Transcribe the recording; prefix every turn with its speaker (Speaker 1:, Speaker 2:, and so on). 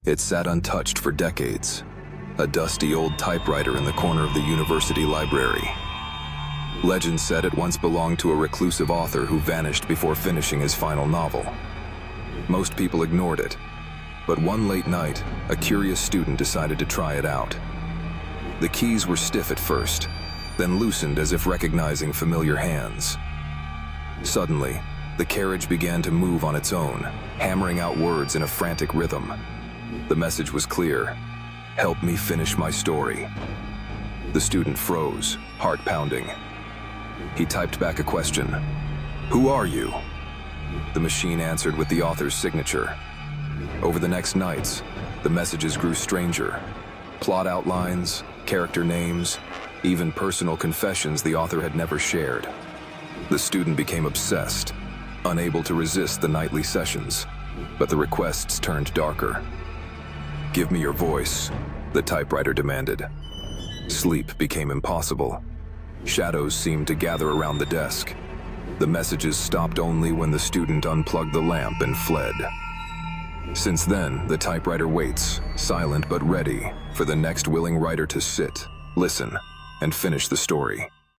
Speaker 1: It sat untouched for decades, a dusty old typewriter in the corner of the university library. Legend said it once belonged to a reclusive author who vanished before finishing his final novel. Most people ignored it, but one late night, a curious student decided to try it out. The keys were stiff at first, then loosened as if recognizing familiar hands. Suddenly, the carriage began to move on its own, hammering out words in a frantic rhythm. The message was clear: "Help me finish my story." The student froze, heart pounding. He typed back a question: "Who are you?" The machine answered with the author's signature. Over the next nights, the messages grew stranger. Plot outlines, character names, even personal confessions the author had never shared. The student became obsessed, unable to resist the nightly sessions, but the requests turned darker. "Give me your voice," the typewriter demanded. Sleep became impossible. Shadows seemed to gather around the desk. The messages stopped only when the student unplugged the lamp and fled. Since then, the typewriter waits, silent but ready, for the next willing writer to sit, listen, and finish the story.